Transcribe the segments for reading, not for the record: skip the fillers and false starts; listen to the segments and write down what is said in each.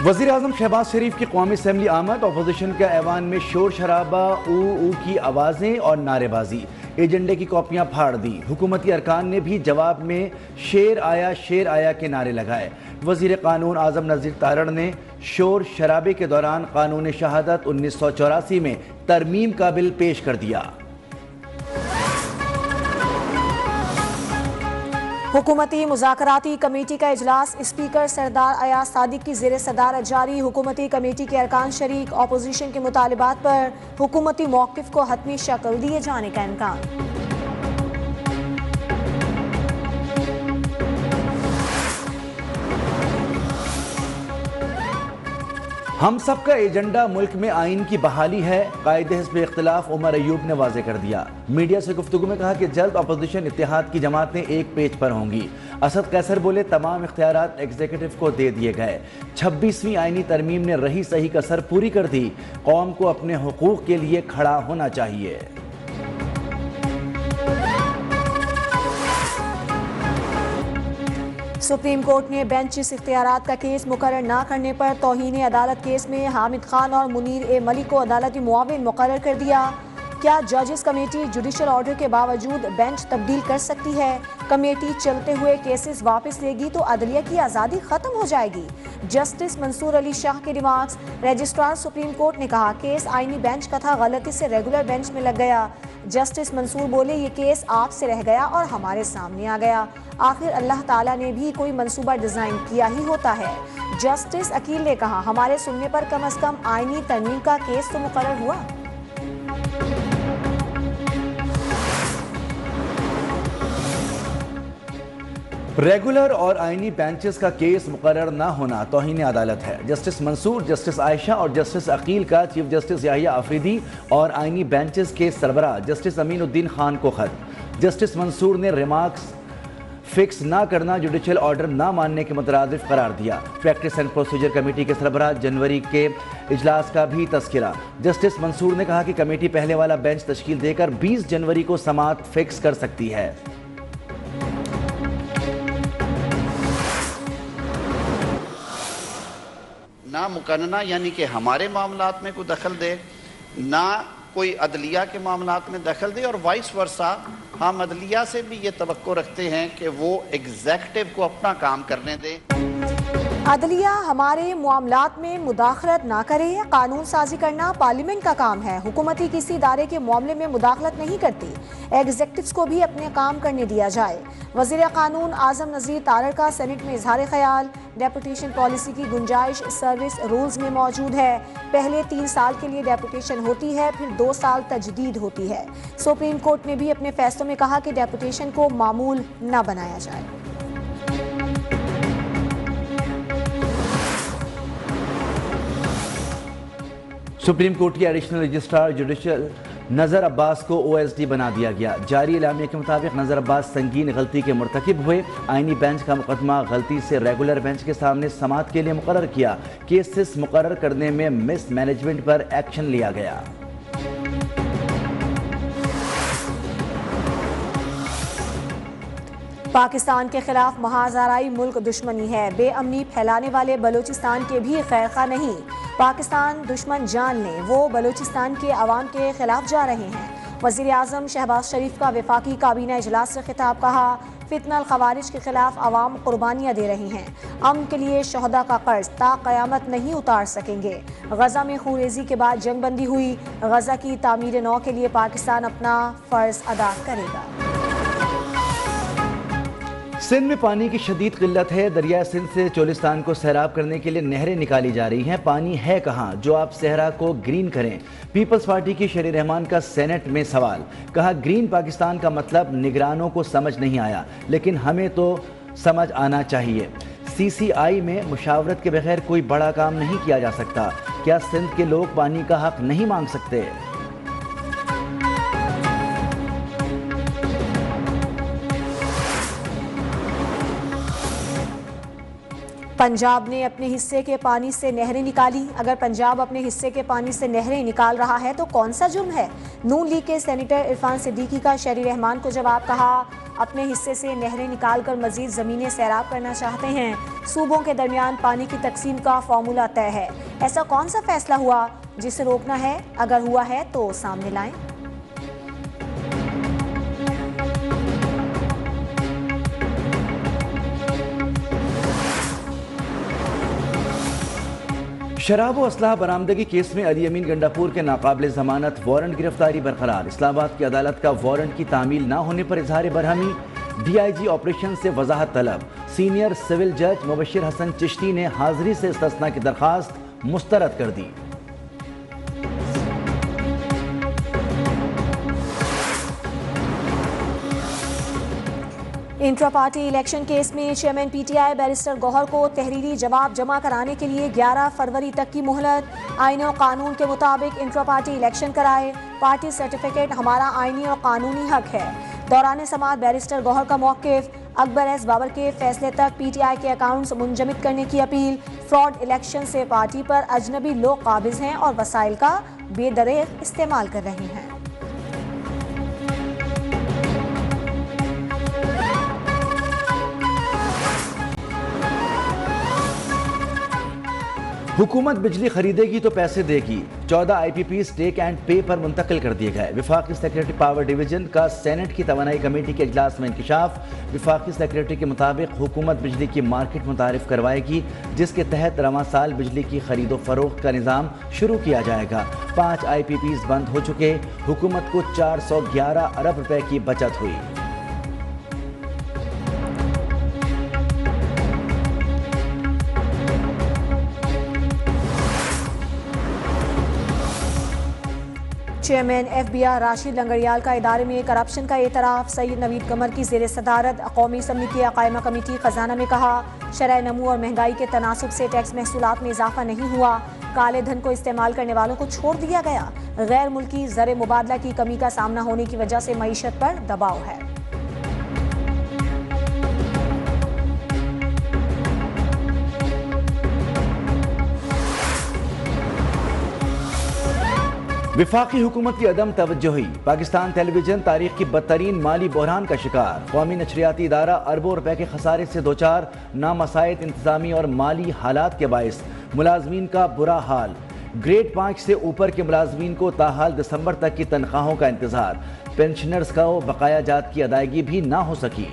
वज़ीर आज़म शहबाज शरीफ की कौमी असम्बली आमद, अपोजिशन का ऐवान में शोर शराबा, ऊ की आवाज़ें और नारेबाजी, एजेंडे की कॉपियाँ फाड़ दी। हुकूमती अरकान ने भी जवाब में शेर आया के नारे लगाए। वज़ीर कानून आज़म नज़ीर तारड़ ने शोर शराबे के दौरान कानून शहादत 1984 में तरमीम का बिल पेश कर दिया। हुकूमती मुज़ाकराती कमेटी का इजलास स्पीकर सरदार अयाज सादिक की ज़ेर सदारत जारी। हुकूमती कमेटी के अरकान शरीक, अपोजिशन के मुतालिबात पर हुकूमती मौक़िफ़ को हतमी शक्ल दिए जाने का इम्कान। हम सब का एजेंडा मुल्क में आइन की बहाली है, कायदे हिज़्ब इख्तिलाफ उमर अयूब ने वाज़े कर दिया। मीडिया से गुफ्तगू में कहा कि जल्द अपोजिशन इत्तेहाद की जमातें एक पेज पर होंगी। असद कैसर बोले, तमाम इख्तियारात एग्जीक्यूटिव को दे दिए गए। 26वीं आइनी तरमीम ने रही सही कसर पूरी कर दी। कौम को अपने हुकूक के लिए खड़ा होना चाहिए। सुप्रीम कोर्ट ने बेंचिस इख्तियारात का केस मुकर्रर न करने पर तौहीन अदालत केस में हामिद खान और मुनीर ए मलिक को अदालती मुआविन मुकर्रर कर दिया। क्या जजेस कमेटी जुडिशल ऑर्डर के बावजूद बेंच तब्दील कर सकती है? कमेटी चलते हुए केसेस वापस लेगी तो अदलिया की आज़ादी ख़त्म हो जाएगी। जस्टिस मंसूर अली शाह के रिमार्क्स। रजिस्ट्रार सुप्रीम कोर्ट ने कहा, केस आईनी बेंच का था, गलती से रेगुलर बेंच में लग गया। जस्टिस मंसूर बोले, ये केस आपसे रह गया और हमारे सामने आ गया। आखिर अल्लाह ताला ने भी कोई मंसूबा डिज़ाइन किया ही होता है। जस्टिस अकील ने कहा, हमारे सुनने पर कम अज़ कम आईनी तरमीम का केस तो मुकर्रर हुआ। रेगुलर और आईनी बेंचेस का केस मुकर्रर न होना तौहीन अदालत है। जस्टिस मंसूर, जस्टिस आयशा और जस्टिस अकील का चीफ जस्टिस याहिया अफरीदी और आईनी बेंचेस के सरबराह जस्टिस अमीनुद्दीन खान को खत। जस्टिस मंसूर ने रिमार्क्स फिक्स ना करना जुडिशल ऑर्डर ना मानने के मुतरादिफ करार दिया। प्रैक्टिस एंड प्रोसीजर कमेटी के सरबराह जनवरी के इजलास का भी तस्किरा। जस्टिस मंसूर ने कहा कि कमेटी पहले वाला बेंच तश्कील देकर 20 जनवरी को समाअत फिक्स कर सकती है। ना मुकन्ना यानी कि हमारे मामलात में कोई दखल दे, ना कोई अदलिया के मामलात में दखल दे, और वाइस वर्सा हम अदलिया से भी ये तवक्को रखते हैं कि वो एग्जीक्यूटिव को अपना काम करने दे। अदलिया हमारे मामलात में मुदाखलत ना करे। कानून साजी करना पार्लियामेंट का काम है। हुकूमती किसी इदारे के मामले में मुदाखलत नहीं करती। एग्जीक्यूटिव्स को भी अपने काम करने दिया जाए। वज़ीर कानून आज़म नज़ीर तारड़ का सेनेट में इजहार ख्याल। डेपुटेशन पॉलिसी की गुंजाइश सर्विस रूल्स में मौजूद है। पहले 3 साल के लिए डेपुटेशन होती है, फिर 2 साल तजदीद होती है। सुप्रीम कोर्ट ने भी अपने फैसलों में कहा कि डेपुटेशन को मामूल न बनाया जाए। सुप्रीम कोर्ट के एडिशनल रजिस्ट्रार जुडिशल नज़र अब्बास को OSD बना दिया गया। जारी इलामिया के मुताबिक नज़र अब्बास संगीन गलती के मुर्तकिब हुए। आईनी बेंच का मुकदमा गलती से रेगुलर बेंच के सामने समाअत के लिए मुकर्रर किया। केसेस मुकर्रर करने में मिस मैनेजमेंट पर एक्शन लिया गया। पाकिस्तान के खिलाफ महाजराई मुल्क दुश्मनी है। बेअमनी फैलाने वाले बलूचिस्तान के भी खैरखा नहीं। पाकिस्तान दुश्मन जान लें, वो बलूचिस्तान के अवाम के खिलाफ जा रहे हैं। वज़ीर आज़म शहबाज शरीफ का वफाकी काबीना इजलास से खिताब। कहा, फितनल खवारिज के खिलाफ अवाम कुर्बानियाँ दे रही हैं। अमन के लिए शहदा का कर्ज ता क़यामत नहीं उतार सकेंगे। गजा में खूरेजी के बाद जंगबंदी हुई। गजा की तामीर नौ के लिए पाकिस्तान अपना फ़र्ज अदा करेगा। सिंध में पानी की शदीद किल्लत है। दरिया सिंध से चोलिस्तान को सैराब करने के लिए नहरें निकाली जा रही हैं। पानी है कहाँ जो आप सहरा को ग्रीन करें? पीपल्स पार्टी की शरीर रहमान का सेनेट में सवाल। कहा, ग्रीन पाकिस्तान का मतलब निगरानों को समझ नहीं आया, लेकिन हमें तो समझ आना चाहिए। CCI में मुशावरत के बगैर कोई बड़ा काम नहीं किया जा सकता। क्या सिंध के लोग पानी का हक नहीं मांग सकते? पंजाब ने अपने हिस्से के पानी से नहरें निकाली। अगर पंजाब अपने हिस्से के पानी से नहरें निकाल रहा है तो कौन सा जुर्म है? नून लीग के सेनेटर इरफान सिद्दीकी का शहरी रहमान को जवाब। कहा, अपने हिस्से से नहरें निकालकर मजीद ज़मीनें सैराब करना चाहते हैं। सूबों के दरमियान पानी की तकसीम का फॉर्मूला तय है। ऐसा कौन सा फैसला हुआ जिसे रोकना है? अगर हुआ है तो सामने लाएं। शराब व असलाह बरामदगी केस में अली अमीन गंडापुर के नाकाबिल जमानत वारंट गिरफ्तारी बरकरार। इस्लामाबाद की अदालत का वारंट की तामील न होने पर इजहार बरहमी। DIG ऑपरेशन से वजाहत तलब। सीनियर सिविल जज मुबशिर हसन चिश्ती ने हाजिरी से इस्तिस्ना की दरखास्त मुस्तरद कर दी। इंट्रा पार्टी इलेक्शन केस में चेयरमैन PTI बैरिस्टर गौहर को तहरीरी जवाब जमा कराने के लिए 11 फरवरी तक की मोहलत। आईन और कानून के मुताबिक इंट्रा पार्टी इलेक्शन कराए। पार्टी सर्टिफिकेट हमारा आईनी और कानूनी हक है। दौरान समाअत बैरिस्टर गौहर का मौक़िफ़। अकबर एस बाबर के फैसले तक PTI के अकाउंट्स मुंजमद करने की अपील। फ्रॉड इलेक्शन से पार्टी पर अजनबी लोग काबिज हैं और वसाइल का बेदरेग इस्तेमाल कर रहे हैं। हुकूमत बिजली खरीदेगी तो पैसे देगी। 14 IPP स्टेक एंड पे पर मुंतकिल कर दिए गए। विफाकी सेक्रेटरी पावर डिवीजन का सेनेट की तवानाई कमेटी के इजलास में इंकशाफ। विफाकी सेक्रेटरी के मुताबिक हुकूमत बिजली की मार्केट मुतारिफ करवाएगी, जिसके तहत रवां साल बिजली की खरीदो फरोख्त का निज़ाम शुरू किया जाएगा। 5 IPPs बंद हो चुके। हुकूमत को 411 अरब रुपए की बचत हुई। चेयरमैन FBI राशिद लंगड़ियाल का इदारे में करप्शन का एतराफ़। सईद नवीद कमर की ज़ेर सदारत कौमी असम्बली की कायमा कमेटी खजाना में कहा, शरह नमू और महंगाई के तनासुब से टैक्स महसूलात में इजाफा नहीं हुआ। काले धन को इस्तेमाल करने वालों को छोड़ दिया गया। गैर मुल्की ज़र मुबादला की कमी का सामना होने की वजह से मईशत पर दबाव है। विफाकी हुकूमत की अदम तवज्जोही। पाकिस्तान टेलीविजन तारीख की बदतरीन माली बहरान का शिकार। कौमी नशरियाती इदारा अरबों रुपए के खसारे से दो चार। नामसायद इंतजामी और माली हालात के बायस मुलाजमीन का बुरा हाल। ग्रेड 5 से ऊपर के मुलाजमीन को ताहाल दिसंबर तक की तनख्वाहों का इंतजार। पेंशनर्स का बकाया जात की अदायगी भी ना हो सकी।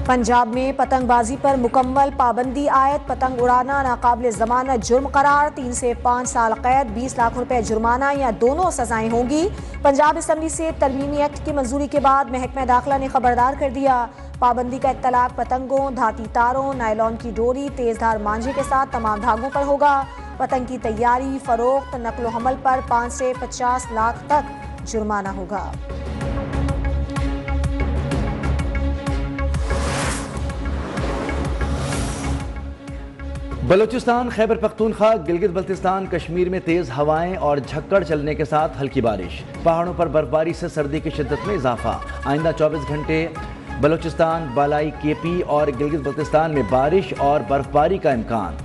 पंजाब में पतंगबाजी पर मुकम्मल पाबंदी आयद। पतंग उड़ाना नाकाबिल जमानत जुर्म करार। 3 से 5 साल कैद, 20 लाख रुपए जुर्माना या दोनों सजाएं होंगी। पंजाब असम्बली से तरमीमी एक्ट की मंजूरी के बाद महकमा दाखिला ने खबरदार कर दिया। पाबंदी का इत्तलाक पतंगों, धाती तारों, नायलॉन की डोरी, तेजधार मांझे के साथ तमाम धागों पर होगा। पतंग की तैयारी, फरोख्त, नकलो हमल पर 5 से 50 लाख तक जुर्माना होगा। बलूचिस्तान, खैबर पख्तूनख्वा, गिलगित बल्तिस्तान, कश्मीर में तेज हवाएं और झक्कड़ चलने के साथ हल्की बारिश। पहाड़ों पर बर्फबारी से सर्दी की शिद्दत में इजाफा। आइंदा 24 घंटे बलूचिस्तान, बालाई KP और गिलगित बल्तिस्तान में बारिश और बर्फबारी का इम्कान।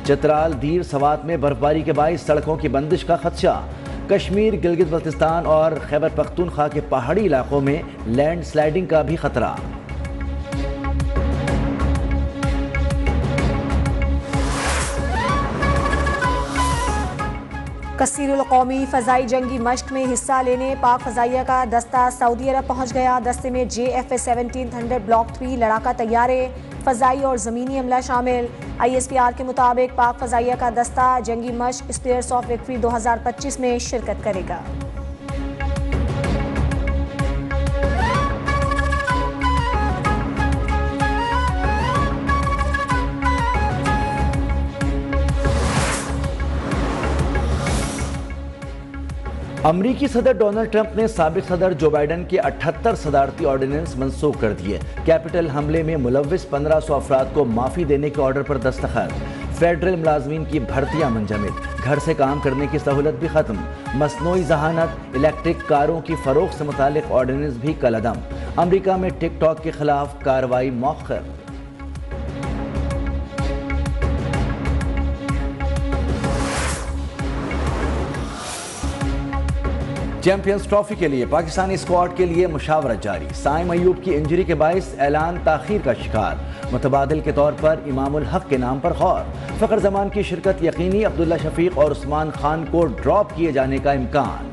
चित्राल, दीर, सवात में बर्फबारी के बायस सड़कों की बंदिश का खदशा। कश्मीर, गिलगित बल्तिस्तान और खैबर पख्तूनख्वा के पहाड़ी इलाकों में लैंड स्लाइडिंग का भी खतरा। कसीरुल कौमी फ़ज़ाई जंगी मश्क में हिस्सा लेने पाक फ़ज़ाइया का दस्ता सऊदी अरब पहुँच गया। दस्ते में JFA 1700 ब्लॉक 3 लड़ाका तैयारे, फ़ज़ाई और ज़मीनी अमला शामिल। ISPR के मुताबिक पाक फ़ज़ाइया का दस्ता जंगी मश्क स्पीयर्स ऑफ विक्ट्री 2025 में शिरकत करेगा। अमरीकी सदर डोनाल्ड ट्रंप ने साबिक सदर जो बाइडन के 78 सदारती ऑर्डिनेंस मंसूख कर दिए। कैपिटल हमले में मुलव्विस 1500 अफराद को माफ़ी देने के ऑर्डर पर दस्तखत। फेडरल मुलाजमीन की भर्तियां मुंजमद, घर से काम करने की सहूलत भी खत्म। मसनूई जहानत, इलेक्ट्रिक कारों की फरोख्त से मुतालिक ऑर्डिनेंस भी कलअदम। अमरीका में टिकटॉक के खिलाफ कार्रवाई मौखर। चैंपियंस ट्रॉफी के लिए पाकिस्तानी स्क्वाड के लिए मुशावरत जारी। साइम अयूब की इंजरी के बायस ऐलान ताखीर का शिकार। मुतबादिल के तौर पर इमामुल हक के नाम पर गौर। फ़खर जमान की शिरकत यकीनी। अब्दुल्ला शफीक और उस्मान खान को ड्रॉप किए जाने का इम्कान।